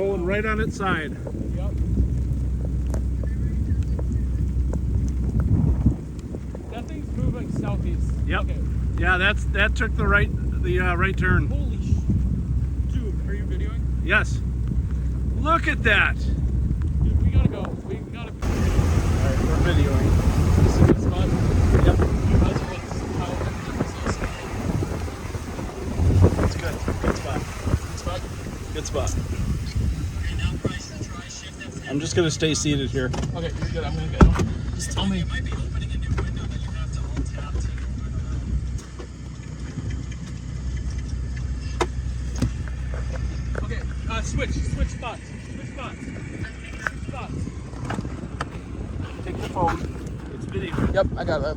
rolling right on its side. Yep. That thing's moving southeast. Yep. Okay. Yeah, that took the right turn. Holy sh! Dude, are you videoing? Yes. Look at that. Dude, we gotta go. We gotta. Alright, we're videoing. This is a good spot. Yep. Dude, how's it? It's good. Good spot. Good spot. Good spot. I'm just gonna stay seated here. Okay, you're good. I'm gonna go. Just tell me. Okay, switch spots. Switch spots. Take the phone. It's video. Yep, I got that.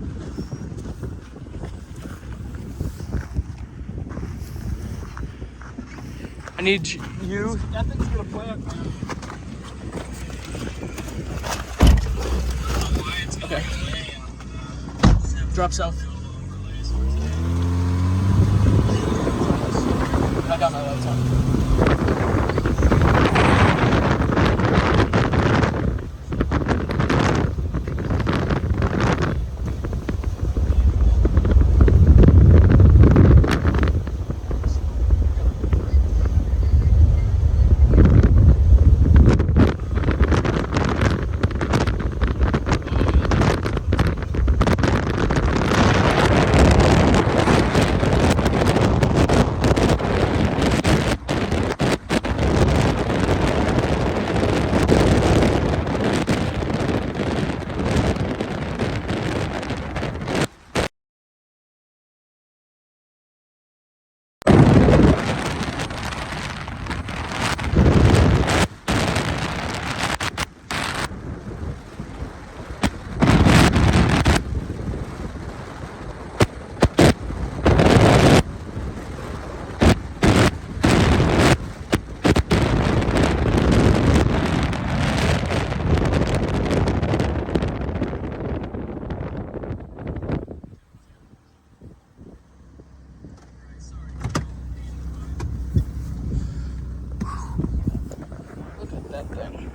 I need you. That thing's gonna play up, man. Okay. Drop south. I got my lights on. Look at that thing.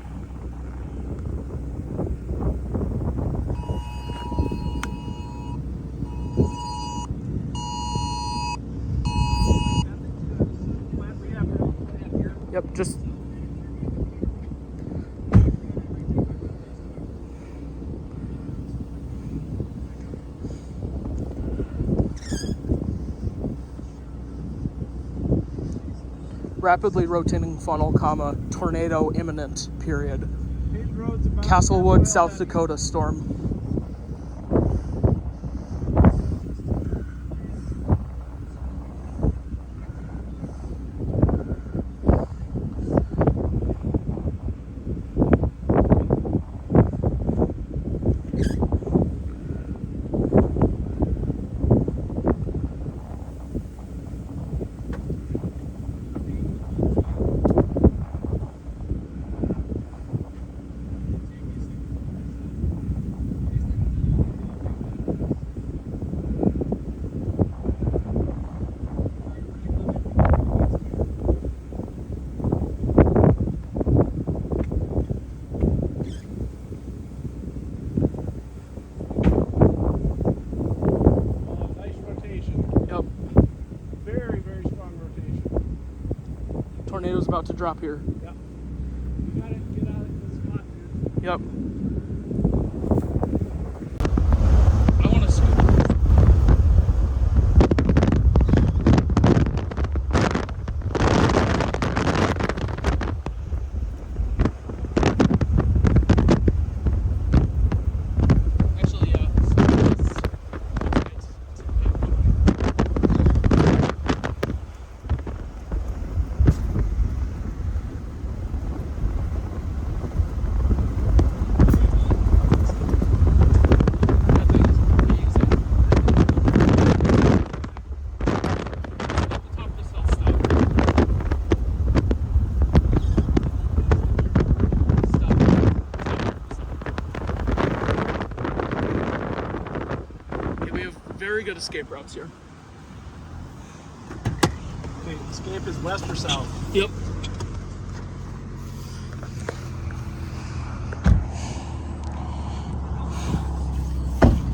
Yep, just. Rapidly rotating funnel, comma, tornado imminent, period. Castlewood, South Dakota storm. Nice rotation. Yep. Very, very strong rotation. Tornado's about to drop here. Yep. You gotta get out of this spot, dude. Yep. I want to scoop. Actually, yeah. Very good escape routes here. Okay, escape is west or south? Yep.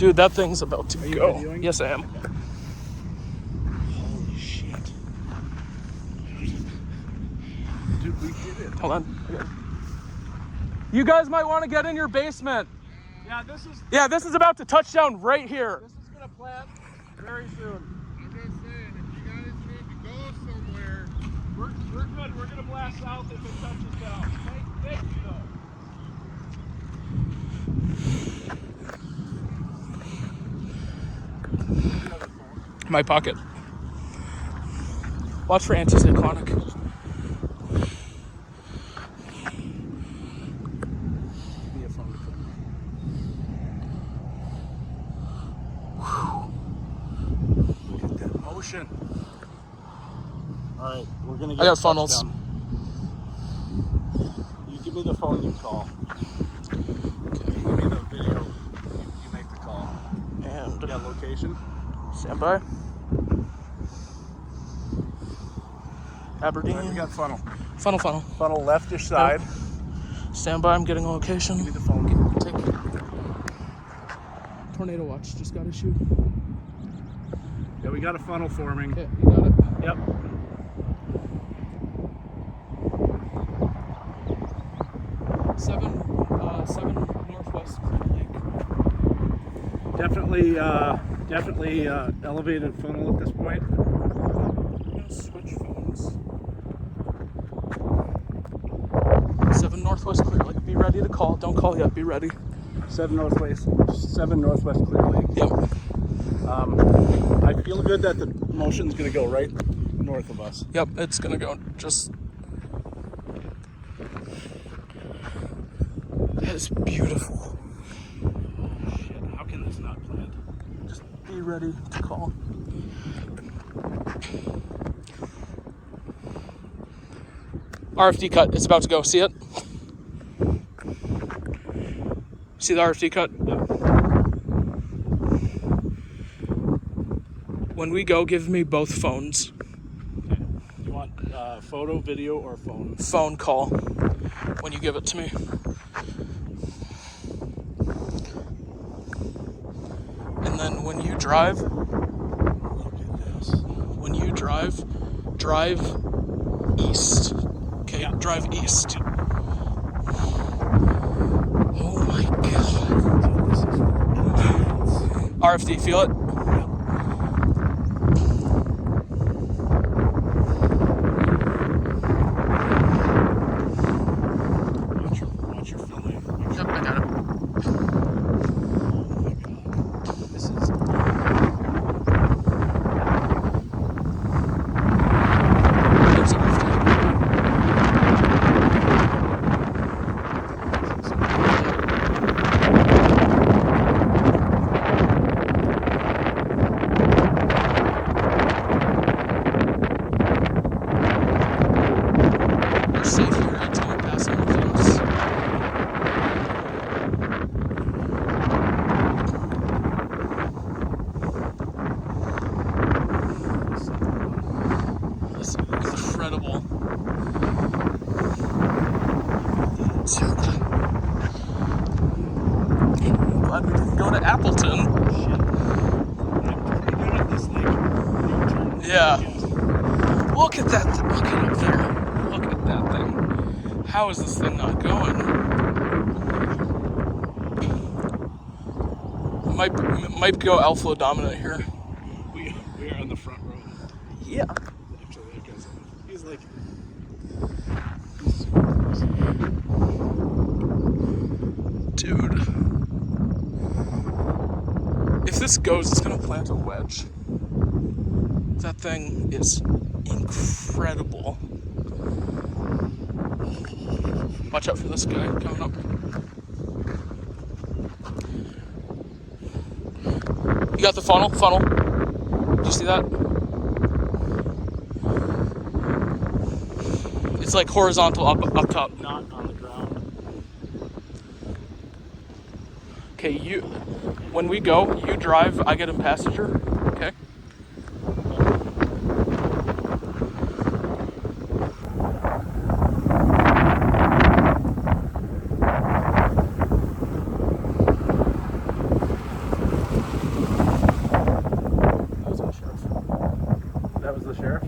Dude, that thing's about to you go. videoing? Yes, I am. Holy shit. Dude, we did it. Hold on. You guys might want to get in your basement. Yeah, This is about to touch down right here. this is gonna plant very soon. I'm just saying, if you guys need to go somewhere, We're good. We're gonna blast south if it touches down. Thank you though. My pocket. Watch for anticyclonic. Be a phone to phone. Look at that motion. All right, we're gonna get I got funnels. touchdown. You give me the phone, you call. Give me the video. You make the call. And Yeah, location. stand by. All Aberdeen. right, we got funnel. Funnel. Funnel leftish side. Stand by. I'm getting a Give me location. the phone. Take. Tornado watch. Just got issued. Yeah, we got a funnel forming. Okay, you got it. Yep. Seven northwest Clear Lake. Definitely elevated funnel at this point. I'm gonna switch phones. 7 northwest Clear Lake. Be ready to call. Don't call yet. Be ready. 7 northwest Clear Lake. Yep. I feel good that the motion's gonna go right north of us. Yep. It's gonna go. Just. That is beautiful. Shit, how can this not plant? Just be ready to call. RFD cut. It's about to go. See it? See the RFD cut? Yep. When we go, give me both phones. Okay. You want photo, video, or phone? Phone call when you give it to me. And then when you drive, Look at this. when you drive east. Okay, Yeah. drive east. Oh my god. Dude, this is intense. RFD, feel it? Watch your filming. Yep, I got it. Oh my god. This is There's RFD. We're safe here until we pass Northwest. That's incredible. Dude. I'm glad we didn't go to Appleton. shit. I'm pretty good at this thing. U-turn. Yeah. Look at that. Look at up there. Look at that thing. How is this thing not going? Might go Alpha dominant here. We are on the front row. Yeah. Actually, that guy's he's like Dude. If this goes, it's gonna plant a wedge. That thing is incredible. Watch out for this guy coming up. You got the funnel? Funnel. Did you see that? It's like horizontal up top. not on the ground. Okay, when we go, you drive, I get in passenger, okay? the sheriff?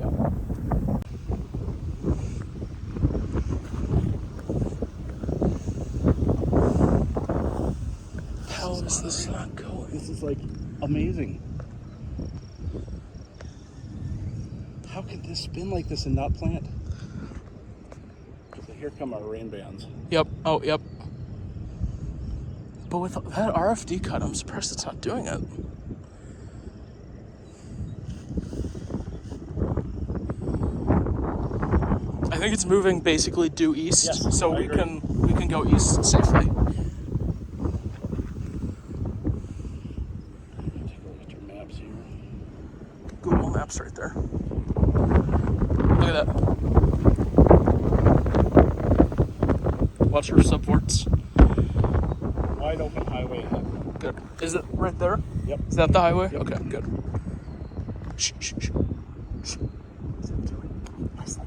How is this not going? This is like amazing. How can this spin like this and not plant? So here come our rain bands. Yep. Oh, yep. But with that RFD cut, I'm surprised it's not doing it. I think it's moving basically due east, Yes, so I we agree. can go east safely. Take a look at your maps here. Google Maps right there. Look at that. Watch your subvorts. Wide open highway ahead. Good. Is it right there? Yep. Is that the highway? Yep. Okay, good. Shh, shh, shh. Shh. Leslie.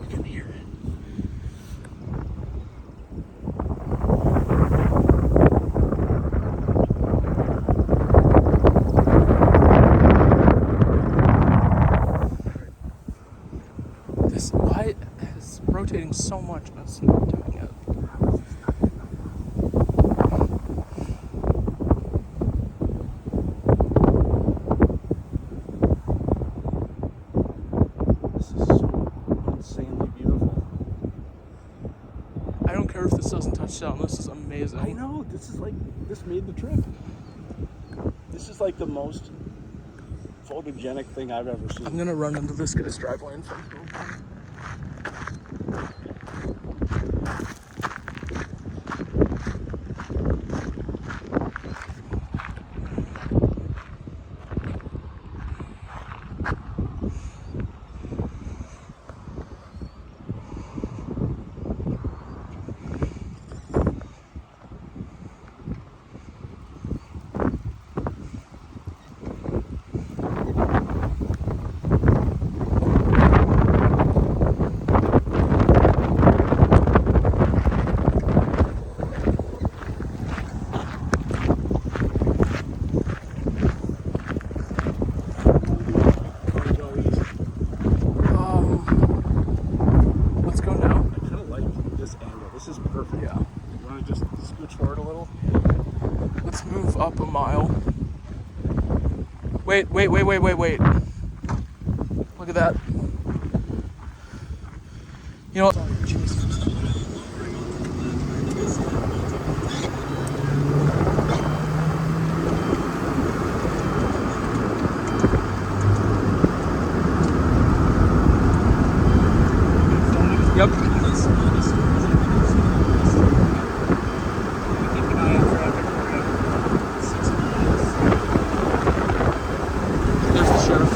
You can hear it. Why is rotating so much and it's not doing it? This is so insanely beautiful. I don't care if this doesn't touch down. This is amazing. I know, this is like, this made the trip. This is like the most photogenic thing I've ever seen. I'm gonna run into this guy's driveway and film. Let's go now. I kind of like this angle. This is perfect. Yeah. You want to just scooch forward a little? Let's move up a mile. Wait. Look at that. You know what? Yep. There's the sheriff.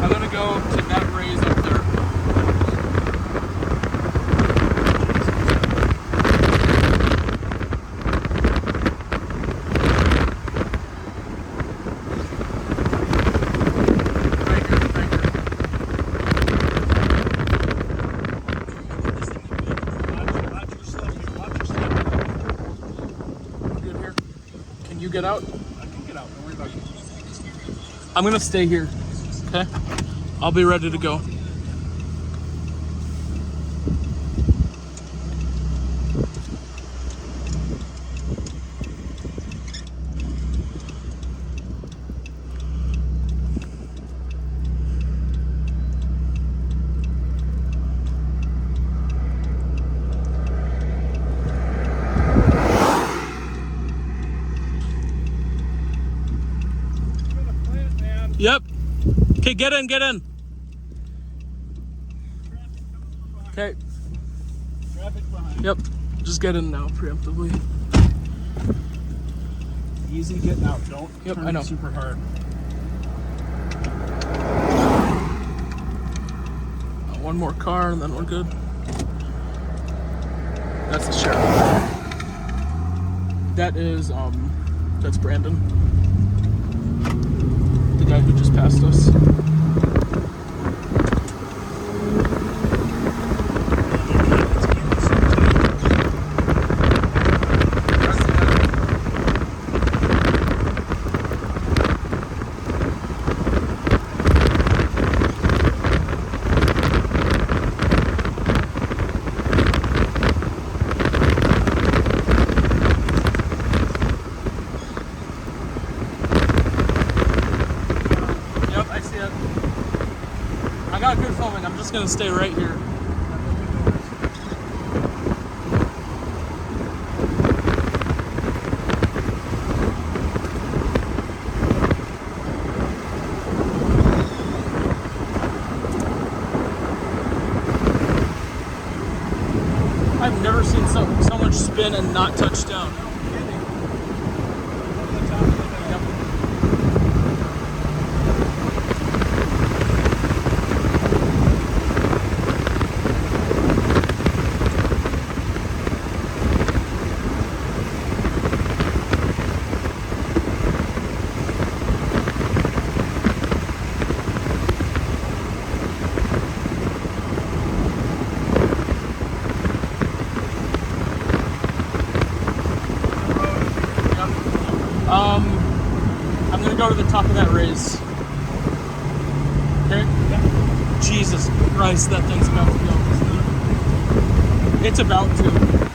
I'm gonna go to that raise up there. Right here. Watch your slip. Watch your slip. Good here. Can you get out? I can get out. Don't worry about it. I'm gonna stay here. Okay? I'll be ready to go. Yep. Okay, get in. Okay. Traffic behind. Yep. Just get in now, preemptively. easy getting out. Don't Yep, turn I know. it super hard. One more car and then we're good. That's the sheriff. That is, that's Brandon. The guy who just passed us. I got good filming. I'm just gonna stay right here. I've never seen so much spin and not touch down. I'm gonna go to the top of that raise. Okay? Jesus Christ, that thing's about to go. It's about to.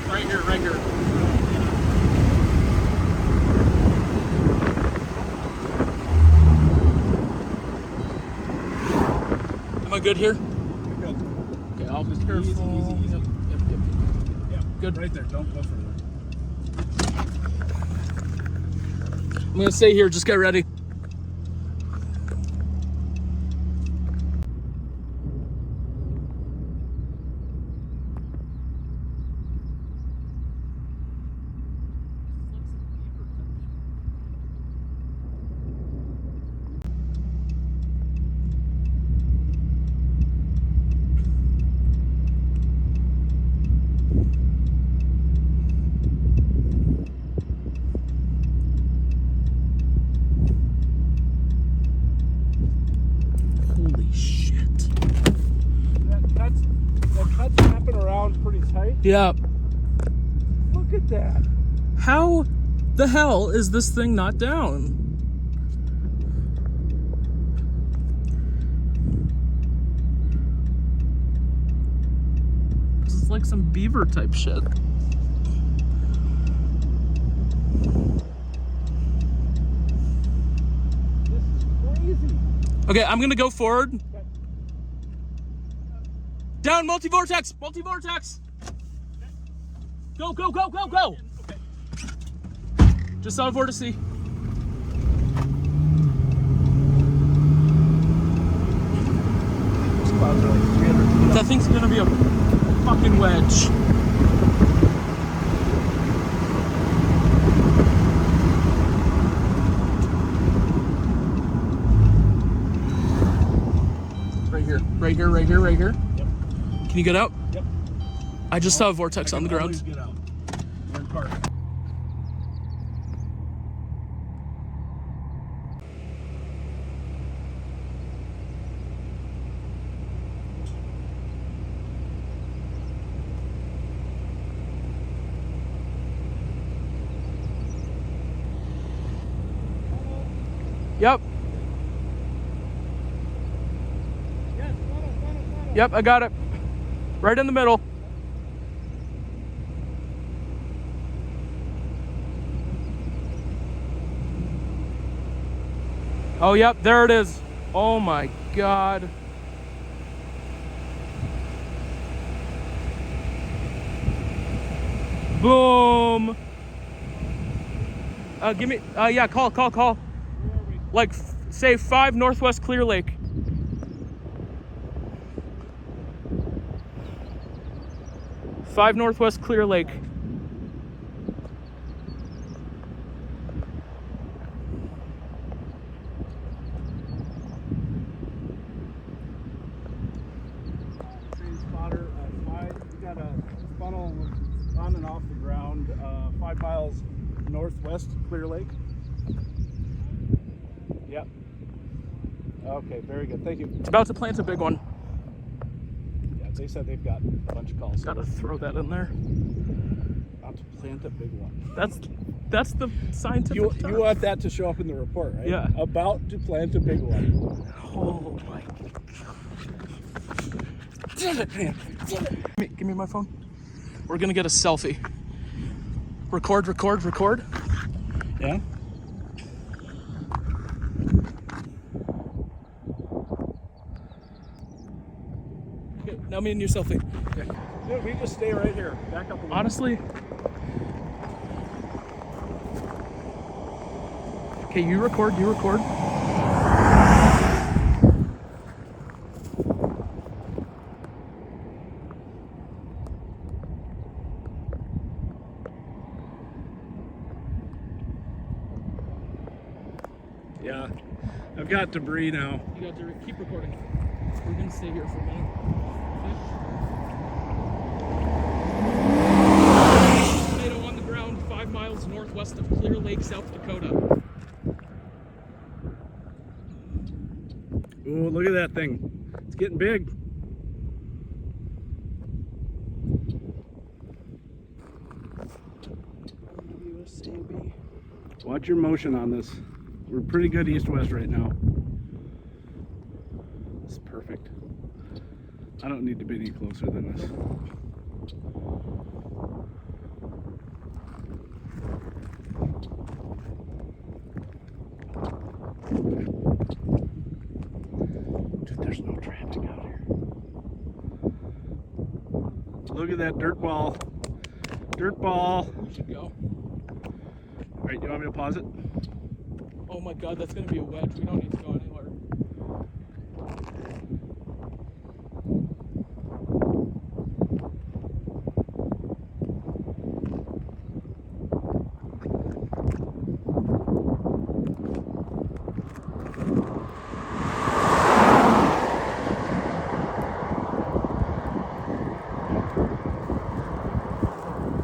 Right here, right here. Am I good here? Good. Okay, I'll be Just careful. easy. Yep. Yeah. Good. Right there. Don't go further. I'm gonna stay here, just get ready. Holy shit. That cut's wrapping around pretty tight. Yeah. Look at that. How the hell is this thing not down? This is like some beaver type shit. This is crazy. Okay, I'm gonna go forward. Down, multi-vortex! Multi-vortex! Go, go, go, go, go! Just out of vortice. Those clouds are like 300 feet That thing's gonna be a fucking wedge. Right here, right here, right here, right here. Yep. Can you get out? Yep. I just saw a vortex on the Always ground. get out. We're in park. Yep. Yes, funnel. Yep, I got it. Right in the middle. Oh, yep, there it is. Oh my God. Boom. Give me, yeah, call. Where are we? Like, say 5 Northwest Clear Lake. Five Northwest Clear Lake. Train spotter, 5. We got a funnel on and off the ground, 5 miles northwest Clear Lake. Yep. Okay, very good. Thank you. It's about to plant a big one. Yeah, they said they've got a bunch of calls. Gotta throw that in there. About to plant a big one. That's the scientific You term. want that to show up in the report, right? Yeah. About to plant a big one. Oh my. Damn it, man. Damn it. Give me my phone. We're gonna get a selfie. Record. Yeah? Okay, now me and you selfie. Dude, we just stay right here. Back up a little. Honestly. Okay, you record. Yeah. I've got debris now. You got to keep recording. We're gonna stay here for a minute. Okay? Tornado on the ground 5 miles northwest of Clear Lake, South Dakota. Ooh, look at that thing. It's getting big. Watch your motion on this. We're pretty good east-west right now. It's perfect. I don't need to be any closer than this. Dude, there's no traffic out here. Look at that dirt ball. Dirt ball. We should go. All right, you want me to pause it? Oh my god, that's gonna be a wedge. We don't need to go anywhere.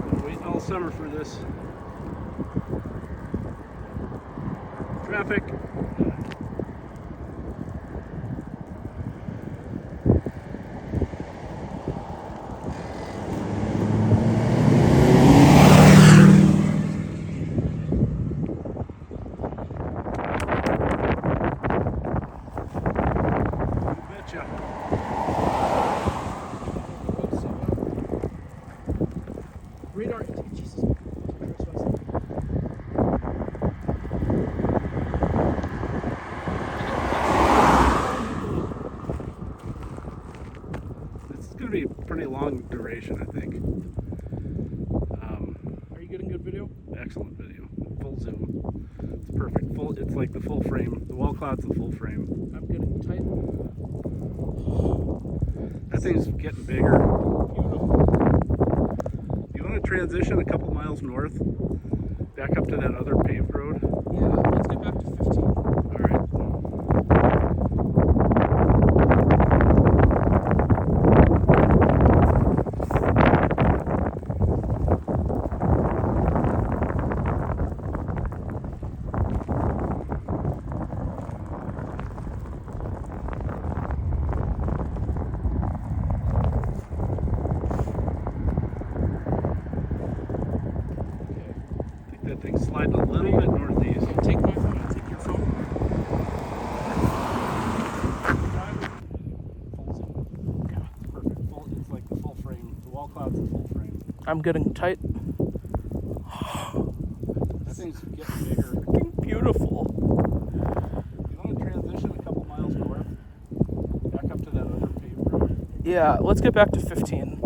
Been waiting all summer for this. Traffic. Betcha. Radar. Jesus. This is going to be a pretty long duration, I think. Are you getting good video? Excellent video. Full zoom. It's perfect. It's like the full frame. The wall cloud's the full frame. I'm getting tight. That thing's getting bigger. Beautiful. You want to transition a couple miles north, back up to that other paved road? Yeah, let's get back to 15. All right. I think that thing's sliding a little bit northeast. Take my phone. I'll take your phone. Full zoom. Yeah, it's perfect. Full, it's like the full frame. The wall cloud's the full frame. I'm getting tight. That thing's getting bigger. Freaking beautiful. You want to transition a couple miles north, back up to that other paved road? Yeah, let's get back to 15.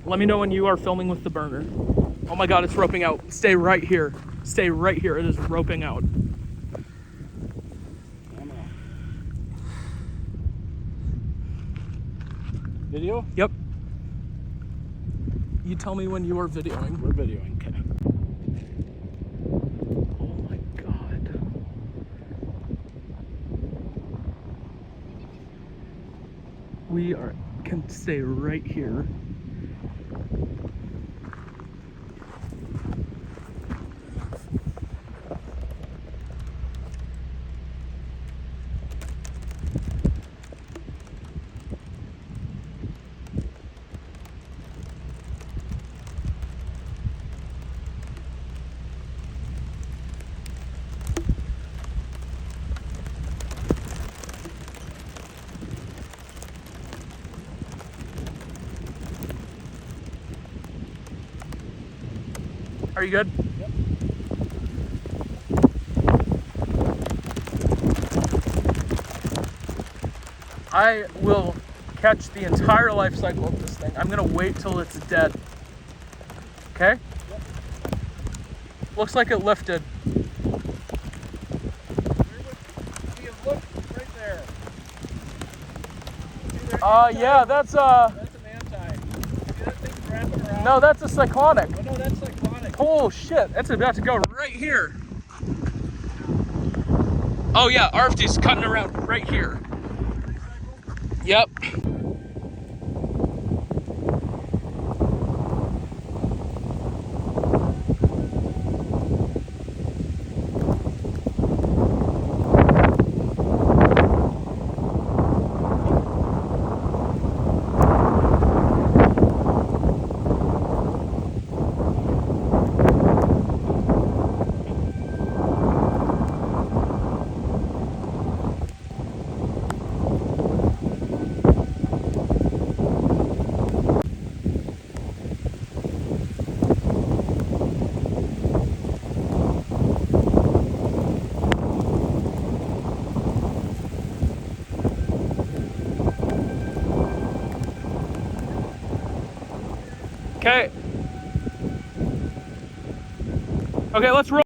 Let me know when you are filming with the burner. Oh my god, it's roping out. Stay right here. Stay right here. It is roping out. Video? Yep. You tell me when you are videoing. We're videoing. Okay. Oh my god. We can stay right here. Are you good? Yep. I will catch the entire life cycle of this thing. I'm gonna wait till it's dead. Okay? Yep. Looks like it lifted. Look right there. Yeah, that's That's an anti. See that thing wrapping around? no, that's a cyclonic. Oh no, that's cyclonic. Oh shit, that's about to go right here. Oh yeah, RFD's cutting around right here. Yep. Okay. Okay, let's roll.